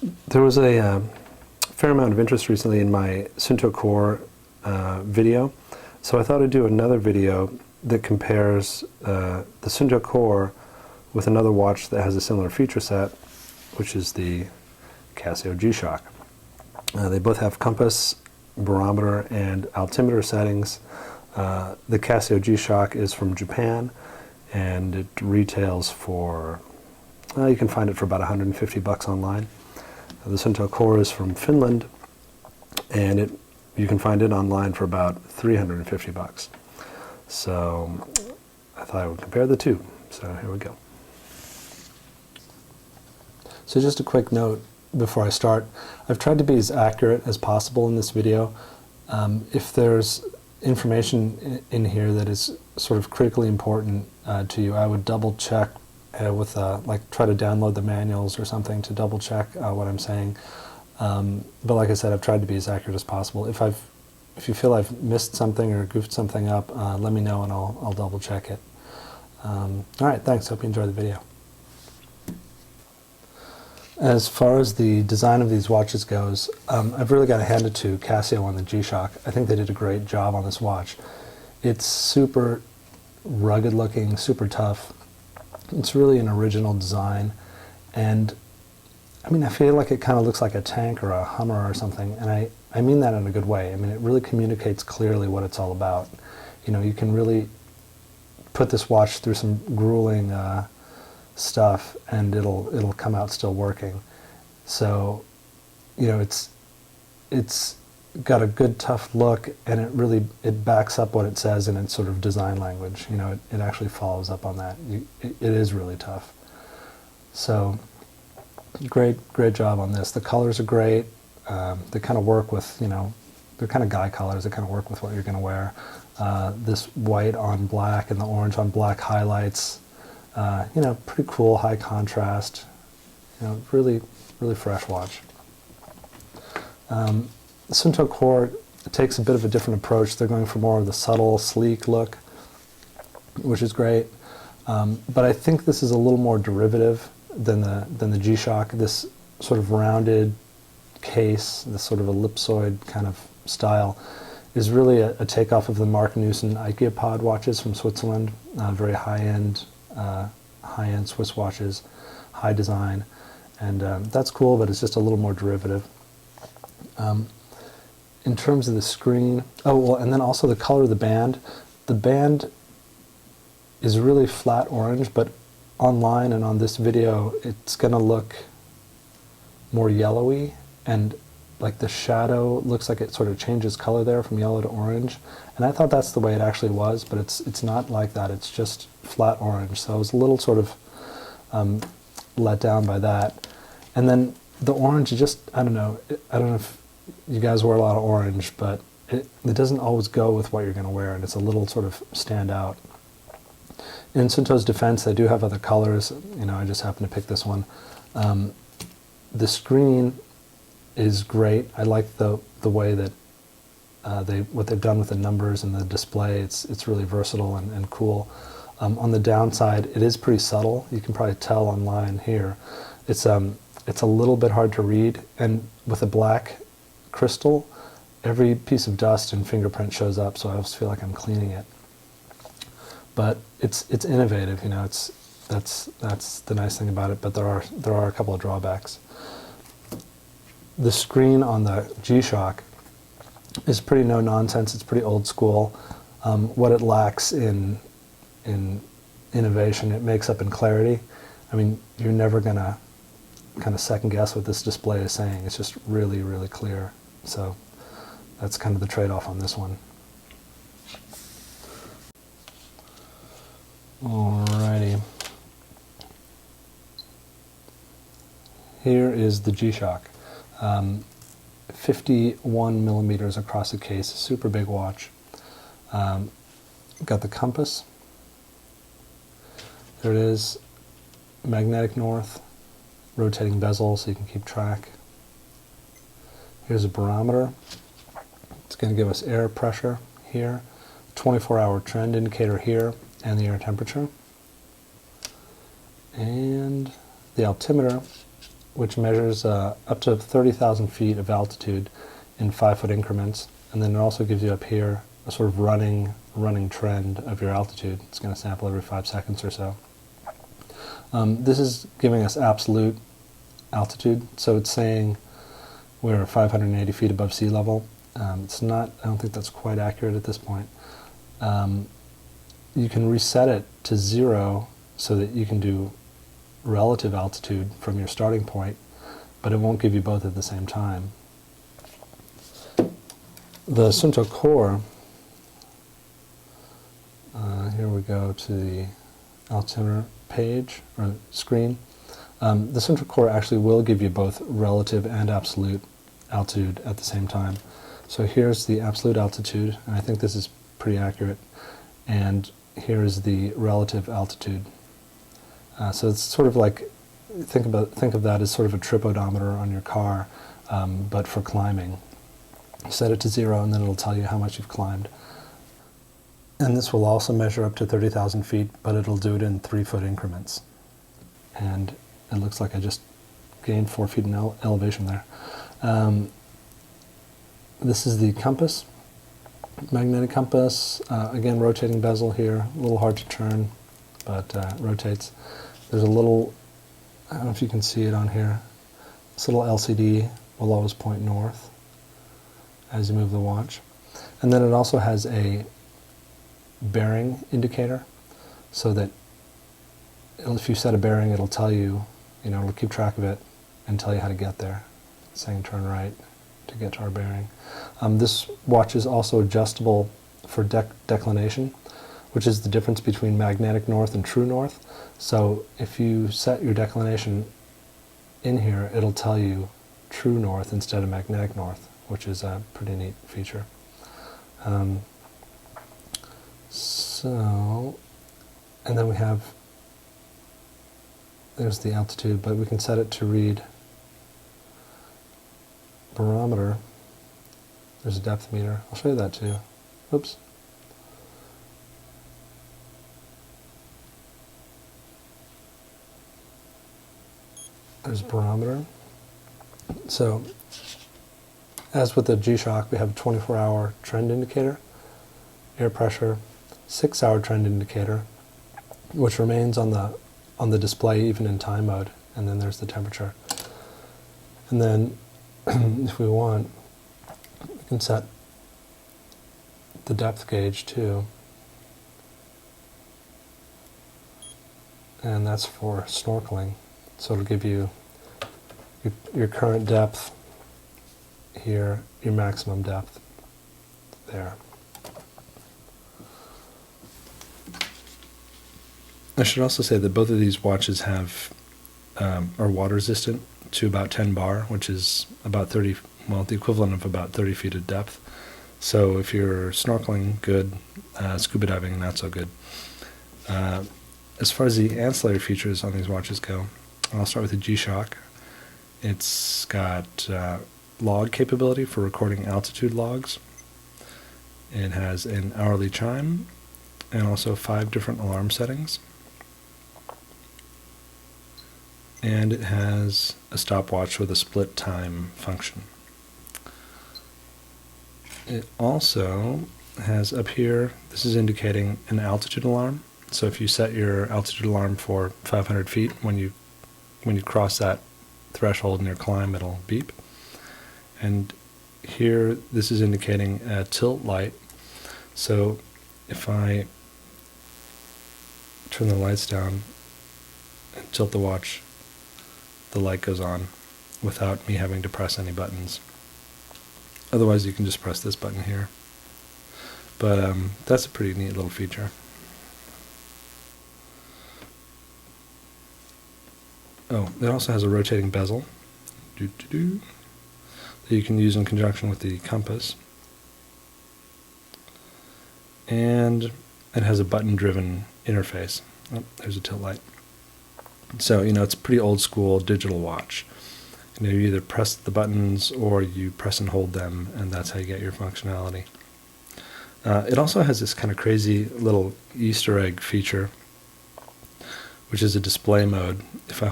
There was a fair amount of interest recently in my Suunto core video, so I thought I'd do another video that compares the Suunto core with another watch that has a similar feature set, which is the Casio G-Shock. They both have compass, barometer, and altimeter settings. The Casio G-Shock is from Japan, and it retails for, you can find it for about $150 online. The Suunto core is from Finland, and you can find it online for about $350. So I thought I would compare the two. So here we go. So just a quick note before I start. I've tried to be as accurate as possible in this video. If there's information in here that is sort of critically important to you, I would double check with try to download the manuals or something to double check what I'm saying. But like I said, I've tried to be as accurate as possible. If you feel I've missed something or goofed something up, let me know and I'll double check it. All right, thanks. Hope you enjoy the video. As far as the design of these watches goes, I've really got to hand it to Casio on the G-Shock. I think they did a great job on this watch. It's super rugged looking, super tough. It's really an original design, and I mean, I feel like it kind of looks like a tank or a Hummer or something, and I mean that in a good way. I mean, it really communicates clearly what it's all about. You know, you can really put this watch through some grueling stuff, and it'll come out still working. So, you know, it's got a good tough look, and it backs up what it says in its sort of design language. You know, it actually follows up on that. It is really tough. So great job on this. The colors are great. They kind of work with, you know, they're kind of guy colors. They kind of work with what you're going to wear. This white on black and the orange on black highlights. You know, pretty cool, high contrast. You know, really fresh watch. The Suunto core takes a bit of a different approach. They're going for more of the subtle, sleek look, which is great. But I think this is a little more derivative than the G-Shock. This sort of rounded case, this sort of ellipsoid kind of style, is really a takeoff of the Mark Newson IKEA watches from Switzerland. Very high-end Swiss watches, high design, and that's cool. But it's just a little more derivative. In terms of the screen, and then also the color of the band. The band is really flat orange, but online and on this video, it's going to look more yellowy, and like the shadow looks like it sort of changes color there from yellow to orange. And I thought that's the way it actually was, but it's not like that. It's just flat orange. So I was a little sort of let down by that. And then the orange, I don't know if you guys wear a lot of orange, but it doesn't always go with what you're going to wear, and it's a little sort of stand out. In Suunto's defense, they do have other colors. You know, I just happened to pick this one. The screen is great. I like the way that what they've done with the numbers and the display. It's really versatile and cool. On the downside, it is pretty subtle. You can probably tell online here. It's a little bit hard to read, and with a black crystal, every piece of dust and fingerprint shows up, so I always feel like I'm cleaning it. But it's innovative, you know. That's the nice thing about it. But there are a couple of drawbacks. The screen on the G-Shock is pretty no nonsense. It's pretty old school. What it lacks in innovation, it makes up in clarity. I mean, you're never gonna kind of second guess what this display is saying. It's just really clear. So that's kind of the trade-off on this one. Alrighty. Here is the G-Shock. 51 millimeters across the case, super big watch. Got the compass. There it is, magnetic north, rotating bezel so you can keep track. Here's a barometer. It's going to give us air pressure here, 24-hour trend indicator here, and the air temperature. And the altimeter which measures up to 30,000 feet of altitude in 5-foot increments, and then it also gives you up here a sort of running trend of your altitude. It's going to sample every 5 seconds or so. This is giving us absolute altitude, so it's saying we're 580 feet above sea level. It's not, I don't think that's quite accurate at this point. You can reset it to 0 so that you can do relative altitude from your starting point, but it won't give you both at the same time. The Suunto core, here we go to the altimeter page or screen. The Suunto core actually will give you both relative and absolute altitude at the same time. So here's the absolute altitude, and I think this is pretty accurate, and here is the relative altitude. So it's sort of like, think of that as sort of a trip odometer on your car, but for climbing. Set it to 0 and then it'll tell you how much you've climbed. And this will also measure up to 30,000 feet, but it'll do it in 3-foot increments. And it looks like I just gained 4 feet in elevation there. This is the compass, magnetic compass. Again, rotating bezel here, a little hard to turn, but rotates. There's a little, I don't know if you can see it on here, this little LCD will always point north as you move the watch. And then it also has a bearing indicator, so that if you set a bearing, it'll tell you, it'll keep track of it and tell you how to get there. It's saying turn right to get to our bearing. This watch is also adjustable for declination, which is the difference between magnetic north and true north. So if you set your declination in here, it'll tell you true north instead of magnetic north, which is a pretty neat feature. And then we have, there's the altitude, but we can set it to read barometer. There's a depth meter. I'll show you that too. Oops. There's barometer. So, as with the G-Shock, we have a 24-hour trend indicator, air pressure, 6-hour trend indicator, which remains on the display even in time mode, and then there's the temperature. And then, if we want, we can set the depth gauge too, and that's for snorkeling. So it'll give you your current depth here, your maximum depth there. I should also say that both of these watches have are water resistant to about 10 bar, which is about 30, well, the equivalent of about 30 feet of depth. So if you're snorkeling, good. Scuba diving, not so good. As far as the ancillary features on these watches go, I'll start with the G-Shock. It's got log capability for recording altitude logs. It has an hourly chime and also 5 different alarm settings. And it has a stopwatch with a split time function. It also has up here, this is indicating an altitude alarm. So if you set your altitude alarm for 500 feet, when you cross that threshold in your climb, it'll beep. And here, this is indicating a tilt light. So if I turn the lights down and tilt the watch, the light goes on without me having to press any buttons. Otherwise, you can just press this button here. But that's a pretty neat little feature. Oh, it also has a rotating bezel that you can use in conjunction with the compass. And it has a button-driven interface. Oh, there's a tilt light. So, it's a pretty old school digital watch. You either press the buttons or you press and hold them, and that's how you get your functionality. It also has this kind of crazy little Easter egg feature, which is a display mode. If I